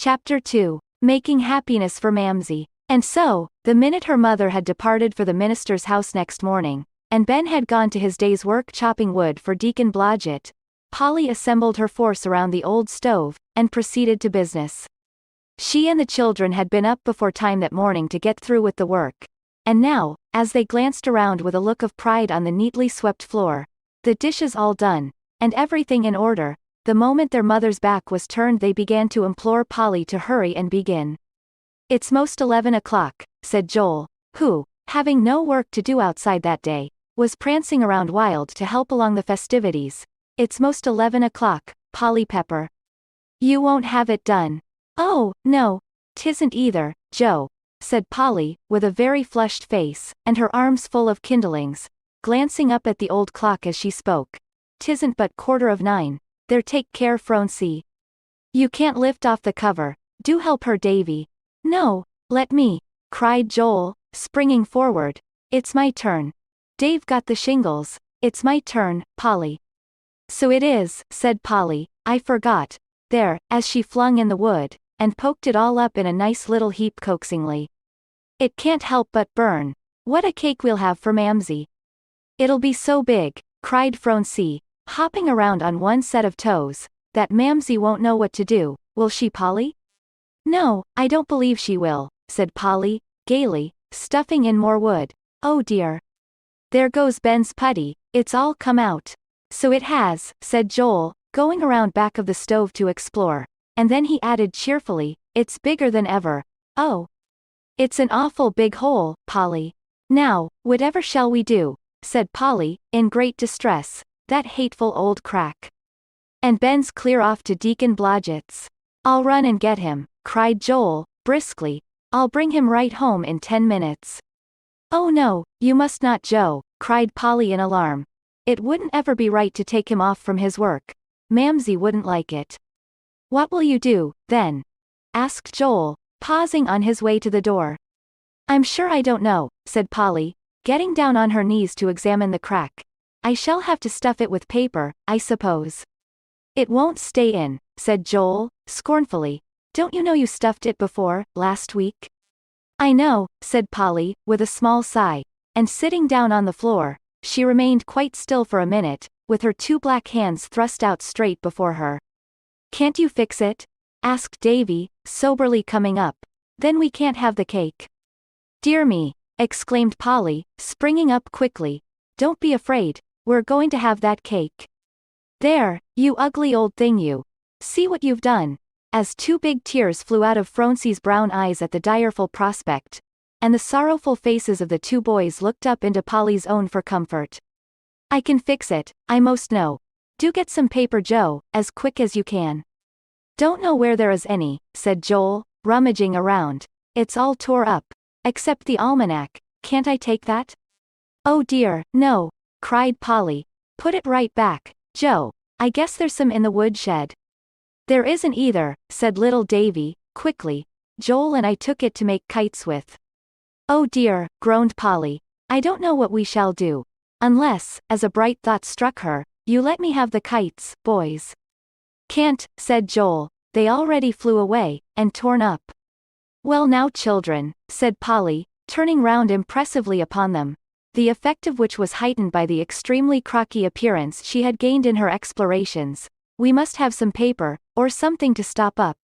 Chapter 2. Making happiness for Mamsie. And so, the minute her mother had departed for the minister's house next morning, and Ben had gone to his day's work chopping wood for Deacon Blodgett, Polly assembled her force around the old stove, and proceeded to business. She and the children had been up before time that morning to get through with the work, and now, as they glanced around with a look of pride on the neatly swept floor, the dishes all done, and everything in order, the moment their mother's back was turned they began to implore Polly to hurry and begin. "It's most 11 o'clock, said Joel, who, having no work to do outside that day, was prancing around wild to help along the festivities. "It's most 11 o'clock, Polly Pepper. You won't have it done." "Oh, no, 'tisn't either, Joe," said Polly, with a very flushed face, and her arms full of kindlings, glancing up at the old clock as she spoke. "'Tisn't but 9:15. There, take care, Phronsie. You can't lift off the cover. Do help her, Davy." "No, let me," cried Joel, springing forward. "It's my turn. Dave got the shingles. It's my turn, Polly." "So it is," said Polly. "I forgot. There," as she flung in the wood, and poked it all up in a nice little heap coaxingly. "It can't help but burn. What a cake we'll have for Mamsie." "It'll be so big," cried Phronsie, hopping around on one set of toes, "that Mamsie won't know what to do, will she, Polly?" "No, I don't believe she will," said Polly, gaily, stuffing in more wood. "Oh dear. There goes Ben's putty, it's all come out." "So it has," said Joel, going around back of the stove to explore, and then he added cheerfully, "It's bigger than ever. Oh. It's an awful big hole, Polly." "Now, whatever shall we do?" said Polly, in great distress. "That hateful old crack. And Ben's clear off to Deacon Blodgett's." "I'll run and get him," cried Joel, briskly. "I'll bring him right home in 10 minutes. "Oh no, you must not, Joe," cried Polly in alarm. "It wouldn't ever be right to take him off from his work. Mamsie wouldn't like it." "What will you do, then?" asked Joel, pausing on his way to the door. "I'm sure I don't know," said Polly, getting down on her knees to examine the crack. "I shall have to stuff it with paper, I suppose." "It won't stay in," said Joel, scornfully. "Don't you know you stuffed it before, last week?" "I know," said Polly, with a small sigh, and sitting down on the floor, she remained quite still for a minute, with her two black hands thrust out straight before her. "Can't you fix it?" asked Davy, soberly coming up. "Then we can't have the cake." "Dear me," exclaimed Polly, springing up quickly. "Don't be afraid, we're going to have that cake. There, you ugly old thing, you. See what you've done." As two big tears flew out of Phronsie's brown eyes at the direful prospect, and the sorrowful faces of the two boys looked up into Polly's own for comfort. "I can fix it, I most know. Do get some paper, Joe, as quick as you can." "Don't know where there is any," said Joel, rummaging around. "It's all tore up. Except the almanac. Can't I take that?" "Oh dear, no," cried Polly. "Put it right back, Joe. I guess there's some in the woodshed." "There isn't either," said little Davy, quickly. "Joel and I took it to make kites with." "Oh dear," groaned Polly. "I don't know what we shall do. Unless," as a bright thought struck her, "you let me have the kites, boys." "Can't," said Joel. "They already flew away, and torn up." "Well now, children," said Polly, turning round impressively upon them, the effect of which was heightened by the extremely crocky appearance she had gained in her explorations, "we must have some paper, or something to stop up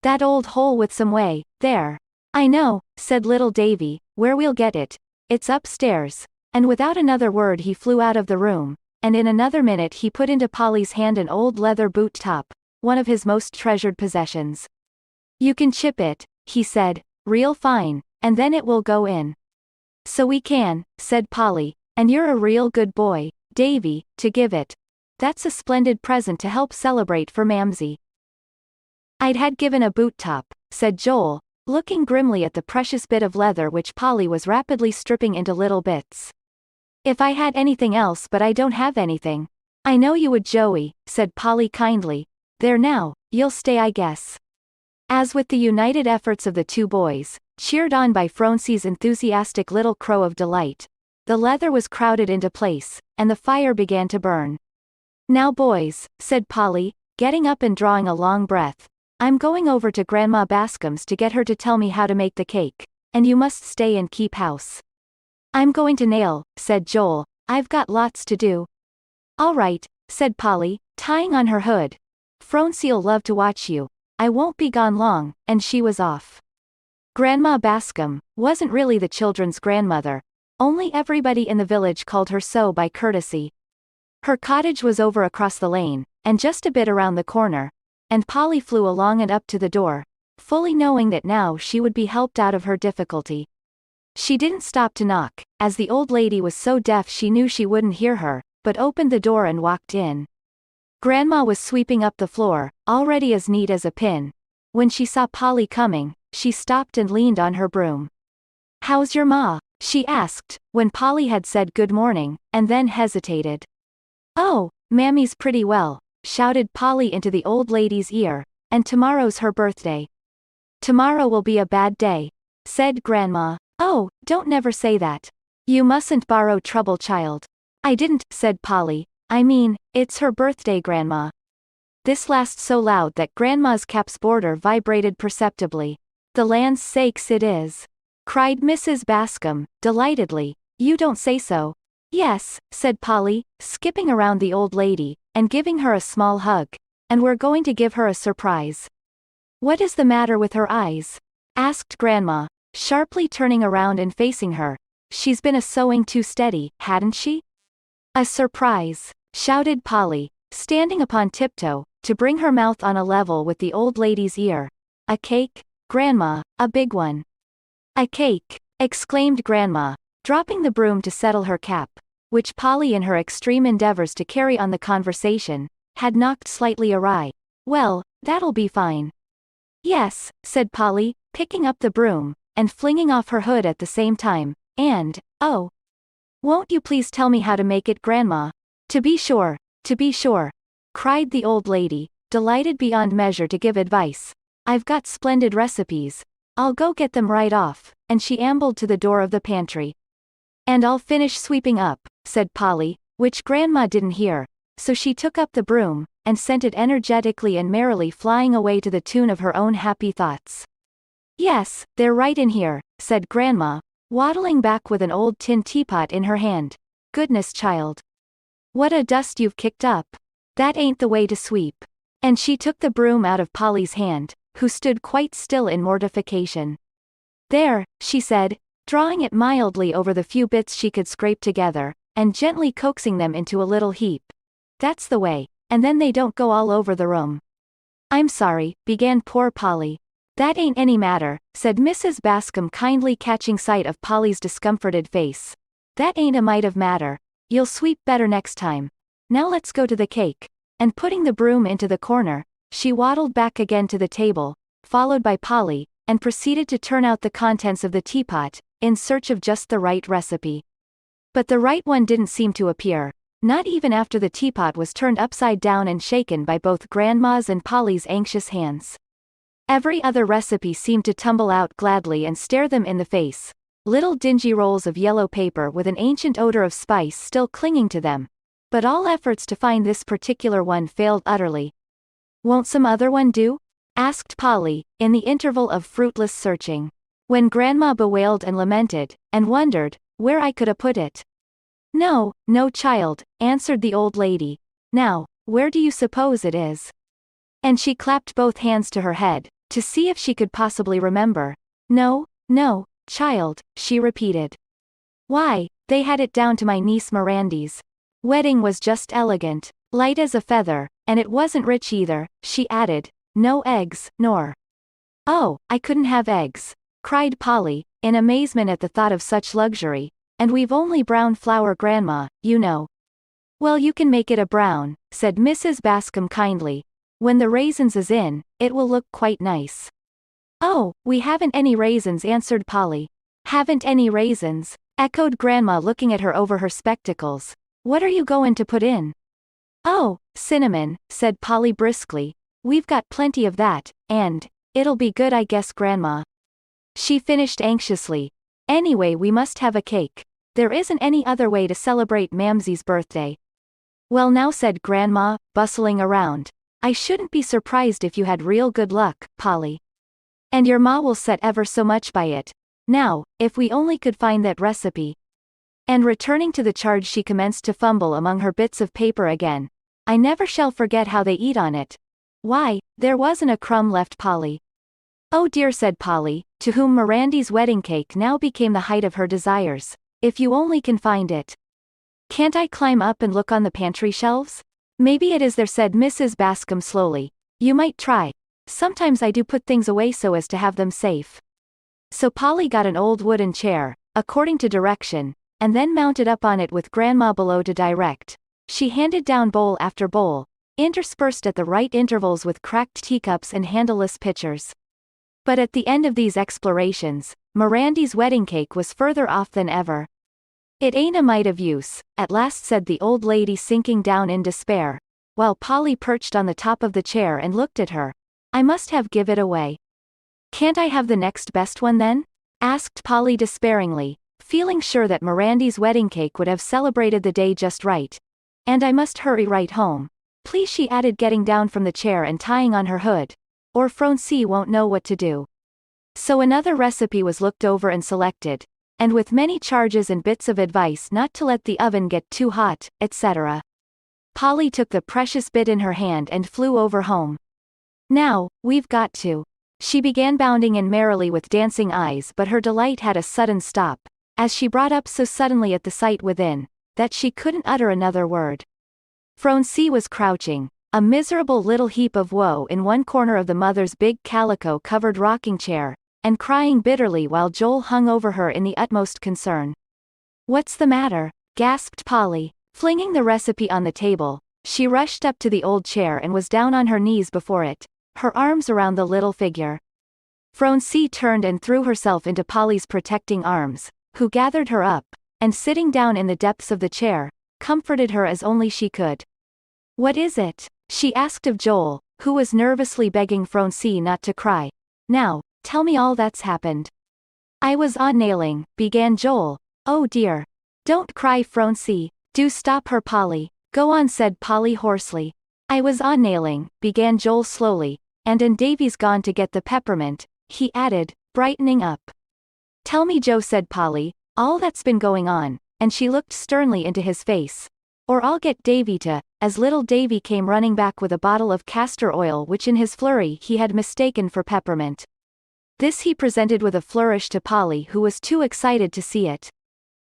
that old hole with some way, there." "I know," said little Davy, "where we'll get it. It's upstairs." And without another word he flew out of the room, and in another minute he put into Polly's hand an old leather boot top, one of his most treasured possessions. "You can chip it," he said, "real fine, and then it will go in." "So we can," said Polly, "and you're a real good boy, Davy, to give it. That's a splendid present to help celebrate for Mamsie." "I'd had given a boot top," said Joel, looking grimly at the precious bit of leather which Polly was rapidly stripping into little bits. "If I had anything else, but I don't have anything." "I know you would, Joey," said Polly kindly. "There now, you'll stay, I guess." As with the united efforts of the two boys, cheered on by Phronsie's enthusiastic little crow of delight, the leather was crowded into place, and the fire began to burn. "Now boys," said Polly, getting up and drawing a long breath, I'm going over to Grandma Bascom's to get her to tell me how to make the cake, and you must stay and keep house. I'm going to nail, said Joel, I've got lots to do. All right, said Polly, tying on her hood. Froncie'll love to watch you. I won't be gone long, and she was off. Grandma Bascom wasn't really the children's grandmother. Only everybody in the village called her so by courtesy. Her cottage was over across the lane, and just a bit around the corner, and Polly flew along and up to the door, fully knowing that now she would be helped out of her difficulty. She didn't stop to knock, as the old lady was so deaf she knew she wouldn't hear her, but opened the door and walked in. Grandma was sweeping up the floor, already as neat as a pin. When she saw Polly coming, she stopped and leaned on her broom. How's your ma? She asked, when Polly had said good morning, and then hesitated. Oh, Mammie's pretty well, shouted Polly into the old lady's ear, and tomorrow's her birthday. Tomorrow will be a bad day, said Grandma. Oh, don't never say that. You mustn't borrow trouble, child. I didn't, said Polly. I mean, it's her birthday, Grandma. This laughed so loud that Grandma's cap's border vibrated perceptibly. The land's sakes it is, cried Mrs. Bascom, delightedly. You don't say so. Yes, said Polly, skipping around the old lady, and giving her a small hug. And we're going to give her a surprise. What is the matter with her eyes? Asked Grandma, sharply turning around and facing her. She's been a-sewing too steady, hadn't she? A surprise, shouted Polly, standing upon tiptoe, to bring her mouth on a level with the old lady's ear. A cake, Grandma, a big one. A cake, exclaimed Grandma, dropping the broom to settle her cap, which Polly in her extreme endeavors to carry on the conversation, had knocked slightly awry. Well, that'll be fine. Yes, said Polly, picking up the broom, and flinging off her hood at the same time, and, oh, won't you please tell me how to make it, Grandma? To be sure, cried the old lady, delighted beyond measure to give advice. I've got splendid recipes. I'll go get them right off, and she ambled to the door of the pantry. And I'll finish sweeping up, said Polly, which Grandma didn't hear, so she took up the broom, and sent it energetically and merrily flying away to the tune of her own happy thoughts. Yes, they're right in here, said Grandma, waddling back with an old tin teapot in her hand. Goodness, child. What a dust you've kicked up. That ain't the way to sweep. And she took the broom out of Polly's hand, who stood quite still in mortification. There, she said, drawing it mildly over the few bits she could scrape together, and gently coaxing them into a little heap. That's the way, and then they don't go all over the room. I'm sorry, began poor Polly. That ain't any matter, said Mrs. Bascom, kindly catching sight of Polly's discomforted face. That ain't a mite of matter. You'll sweep better next time. Now let's go to the cake. And putting the broom into the corner, she waddled back again to the table, followed by Polly, and proceeded to turn out the contents of the teapot, in search of just the right recipe. But the right one didn't seem to appear, not even after the teapot was turned upside down and shaken by both Grandma's and Polly's anxious hands. Every other recipe seemed to tumble out gladly and stare them in the face, little dingy rolls of yellow paper with an ancient odor of spice still clinging to them. But all efforts to find this particular one failed utterly. Won't some other one do? Asked Polly, in the interval of fruitless searching. When Grandma bewailed and lamented, and wondered, where I could put it. No, child, answered the old lady. Now, where do you suppose it is? And she clapped both hands to her head, to see if she could possibly remember. No, child, she repeated. Why, they had it down to my niece Mirandy's wedding was just elegant, light as a feather, and it wasn't rich either, she added. No eggs, nor. Oh, I couldn't have eggs, cried Polly, in amazement at the thought of such luxury, and we've only brown flour, Grandma, you know. Well, you can make it a brown, said Mrs. Bascom kindly. When the raisins is in, it will look quite nice. Oh, we haven't any raisins, answered Polly. Haven't any raisins, echoed Grandma, looking at her over her spectacles. What are you going to put in? Oh, cinnamon, said Polly briskly. We've got plenty of that, and it'll be good, I guess, Grandma. She finished anxiously. Anyway, we must have a cake. There isn't any other way to celebrate Mamsie's birthday. Well now, said Grandma, bustling around. I shouldn't be surprised if you had real good luck, Polly. And your ma will set ever so much by it. Now, if we only could find that recipe. And returning to the charge, she commenced to fumble among her bits of paper again. I never shall forget how they eat on it. Why, there wasn't a crumb left, Polly. Oh dear, said Polly, to whom Mirandy's wedding cake now became the height of her desires. If you only can find it. Can't I climb up and look on the pantry shelves? Maybe it is there, said Mrs. Bascom slowly. You might try. Sometimes I do put things away so as to have them safe. So Polly got an old wooden chair, according to direction, and then mounted up on it with Grandma below to direct. She handed down bowl after bowl, interspersed at the right intervals with cracked teacups and handleless pitchers. But at the end of these explorations, Mirandy's wedding cake was further off than ever. It ain't a mite of use, at last said the old lady, sinking down in despair, while Polly perched on the top of the chair and looked at her. I must have give it away. Can't I have the next best one then? Asked Polly despairingly, feeling sure that Mirandy's wedding cake would have celebrated the day just right. And I must hurry right home. Please, she added, getting down from the chair and tying on her hood, or Francie won't know what to do. So another recipe was looked over and selected, and with many charges and bits of advice not to let the oven get too hot, etc. Polly took the precious bit in her hand and flew over home. Now, we've got to. She began bounding in merrily with dancing eyes, but her delight had a sudden stop, as she brought up so suddenly at the sight within, that she couldn't utter another word. Francie was crouching, a miserable little heap of woe, in one corner of the mother's big calico-covered rocking chair, and crying bitterly while Joel hung over her in the utmost concern. What's the matter? Gasped Polly. Flinging the recipe on the table, she rushed up to the old chair and was down on her knees before it, her arms around the little figure. Francie turned and threw herself into Polly's protecting arms, who gathered her up, and sitting down in the depths of the chair, comforted her as only she could. What is it? She asked of Joel, who was nervously begging Francie not to cry. Now, tell me all that's happened. I was nailing, began Joel. Oh dear. Don't cry, Francie. Do stop her, Polly. Go on, said Polly hoarsely. I was nailing, began Joel slowly, and Davy's gone to get the peppermint, he added, brightening up. Tell me, Joe, said Polly, all that's been going on, and she looked sternly into his face. Or I'll get Davy to, as little Davy came running back with a bottle of castor oil which in his flurry he had mistaken for peppermint. This he presented with a flourish to Polly, who was too excited to see it.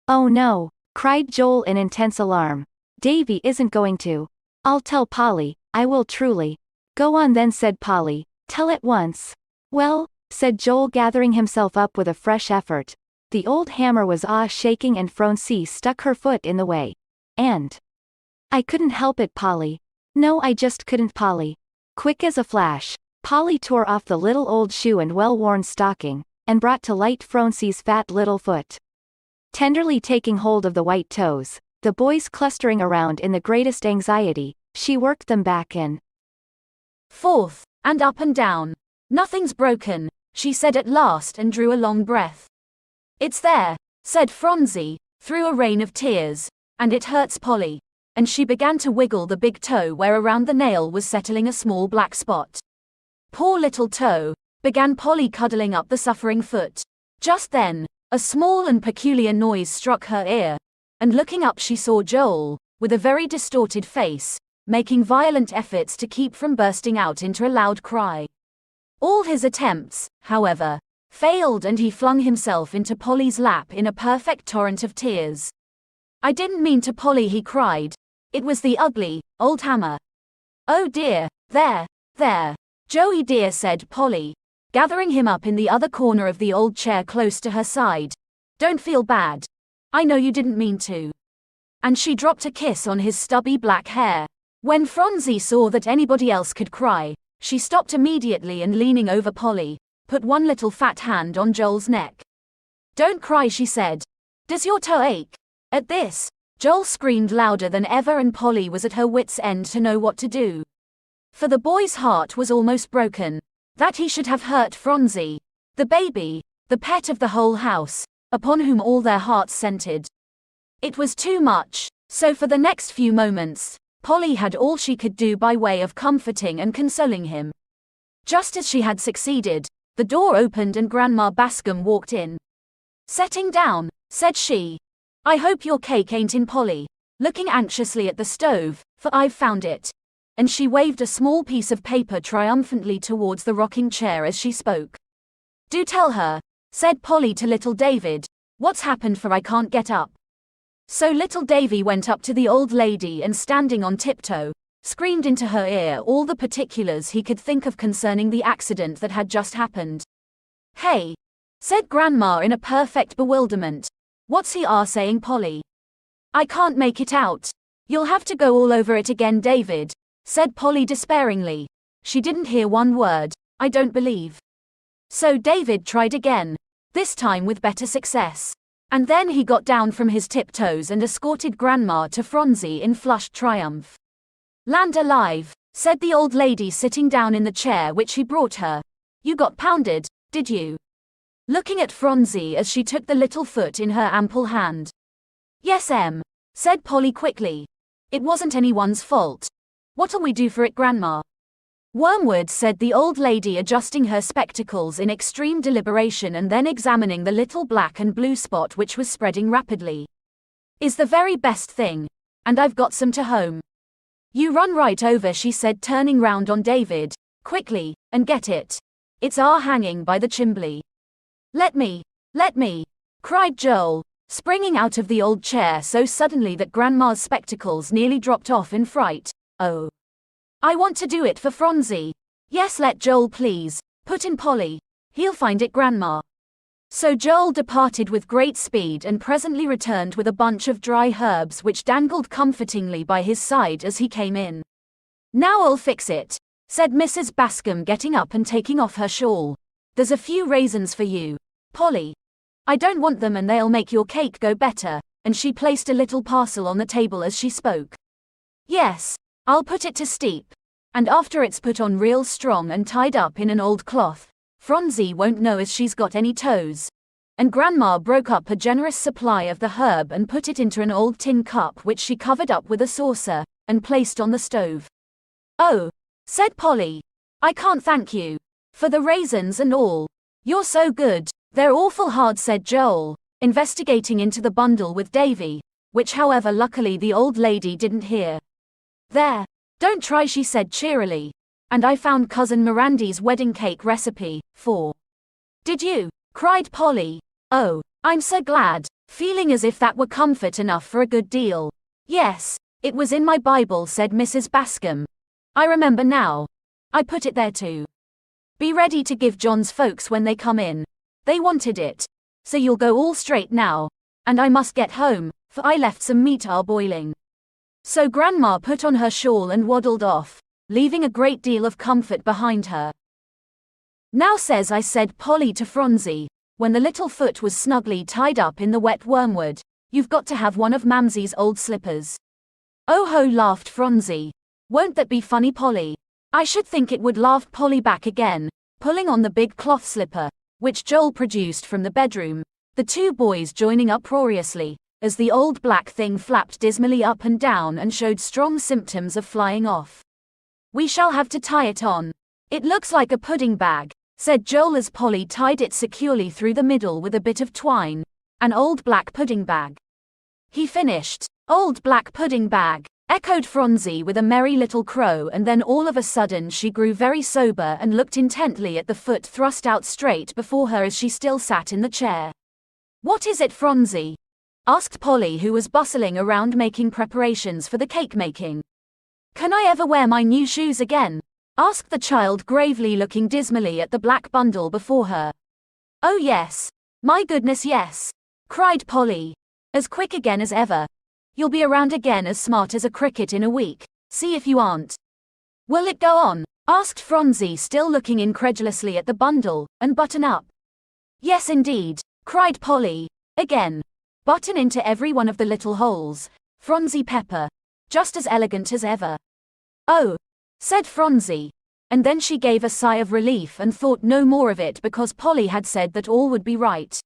Oh no, cried Joel in intense alarm. Davy isn't going to. I'll tell Polly, I will truly. Go on then, said Polly, tell at once. Well, said Joel, gathering himself up with a fresh effort. The old hammer was shaking and Francie stuck her foot in the way. And I couldn't help it, Polly. No, I just couldn't, Polly. Quick as a flash, Polly tore off the little old shoe and well-worn stocking, and brought to light Francie's fat little foot. Tenderly taking hold of the white toes, the boys clustering around in the greatest anxiety, she worked them back and forth, and up and down. Nothing's broken, she said at last, and drew a long breath. It's there, said Phronsie, through a rain of tears, and it hurts, Polly. And she began to wiggle the big toe where around the nail was settling a small black spot. Poor little toe, began Polly, cuddling up the suffering foot. Just then, a small and peculiar noise struck her ear, and looking up she saw Joel, with a very distorted face, making violent efforts to keep from bursting out into a loud cry. All his attempts, however, failed, and he flung himself into Polly's lap in a perfect torrent of tears. I didn't mean to, Polly, he cried. It was the ugly, old hammer. Oh dear, there, Joey dear, said Polly, gathering him up in the other corner of the old chair close to her side. Don't feel bad. I know you didn't mean to. And she dropped a kiss on his stubby black hair. When Phronsie saw that anybody else could cry, she stopped immediately and, leaning over Polly, put one little fat hand on Joel's neck. Don't cry, she said. Does your toe ache? At this, Joel screamed louder than ever, and Polly was at her wits' end to know what to do. For the boy's heart was almost broken, that he should have hurt Phronsie, the baby, the pet of the whole house, upon whom all their hearts centered. It was too much, so for the next few moments, Polly had all she could do by way of comforting and consoling him. Just as she had succeeded, the door opened and Grandma Bascom walked in. "Setting down," said she. "I hope your cake ain't in, Polly," looking anxiously at the stove, "for I've found it." And she waved a small piece of paper triumphantly towards the rocking chair as she spoke. "Do tell her," said Polly to little David, "what's happened, for I can't get up." So little Davy went up to the old lady and, standing on tiptoe, screamed into her ear all the particulars he could think of concerning the accident that had just happened. "Hey," said Grandma in a perfect bewilderment. "What's he saying, Polly? I can't make it out." "You'll have to go all over it again, David," said Polly despairingly. She didn't hear one word, I don't believe. So David tried again, this time with better success. And then he got down from his tiptoes and escorted Grandma to Phronsie in flushed triumph. "Land alive," said the old lady sitting down in the chair which he brought her. "You got pounded, did you?" looking at Phronsie as she took the little foot in her ample hand. "Yes, said Polly quickly. "It wasn't anyone's fault. What'll we do for it, Grandma?" "Wormwood," said the old lady, adjusting her spectacles in extreme deliberation and then examining the little black and blue spot which was spreading rapidly. "Is the very best thing. And I've got some to home. You run right over," she said, turning round on David, "quickly, and get it. It's hanging by the chimbley." Let me," cried Joel, springing out of the old chair so suddenly that Grandma's spectacles nearly dropped off in fright. "Oh, I want to do it for Phronsie." "Yes, let Joel please," put in Polly. "He'll find it, Grandma." So Joel departed with great speed and presently returned with a bunch of dry herbs which dangled comfortingly by his side as he came in. "Now I'll fix it," said Mrs. Bascom, getting up and taking off her shawl. "There's a few raisins for you, Polly. I don't want them, and they'll make your cake go better," and she placed a little parcel on the table as she spoke. "Yes, I'll put it to steep. And after it's put on real strong and tied up in an old cloth, Phronsie won't know as she's got any toes." And Grandma broke up a generous supply of the herb and put it into an old tin cup which she covered up with a saucer, and placed on the stove. "Oh," said Polly, "I can't thank you. For the raisins and all. You're so good." "They're awful hard," said Joel, investigating into the bundle with Davy, which however luckily the old lady didn't hear. "There, don't try," she said cheerily. "And I found Cousin Mirandy's wedding cake recipe, for—" "Did you?" cried Polly. "Oh, I'm so glad," feeling as if that were comfort enough for a good deal. "Yes, it was in my Bible," said Mrs. Bascom. "I remember now. I put it there too. Be ready to give John's folks when they come in. They wanted it. So you'll go all straight now. And I must get home, for I left some meat boiling." So Grandma put on her shawl and waddled off, leaving a great deal of comfort behind her. "Now said Polly to Phronsie, when the little foot was snugly tied up in the wet wormwood, "you've got to have one of Mamsie's old slippers." "Oh ho," laughed Phronsie. "Won't that be funny, Polly?" "I should think it would," laughed Polly back again, pulling on the big cloth slipper, which Joel produced from the bedroom, the two boys joining uproariously, as the old black thing flapped dismally up and down and showed strong symptoms of flying off. "We shall have to tie it on. It looks like a pudding bag," said Joel as Polly tied it securely through the middle with a bit of twine. "An old black pudding bag," he finished. "Old black pudding bag," echoed Phronsie with a merry little crow, and then all of a sudden she grew very sober and looked intently at the foot thrust out straight before her as she still sat in the chair. "What is it, Phronsie?" asked Polly, who was bustling around making preparations for the cake making. "Can I ever wear my new shoes again?" asked the child gravely, looking dismally at the black bundle before her. "Oh yes. My goodness, yes," cried Polly, as quick again as ever. "You'll be around again as smart as a cricket in a week, see if you aren't." "Will it go on?" asked Phronsie, still looking incredulously at the bundle and button up. "Yes indeed," cried Polly, again. "Button into every one of the little holes, Phronsie Pepper. Just as elegant as ever." "Oh," said Phronsie, and then she gave a sigh of relief and thought no more of it because Polly had said that all would be right.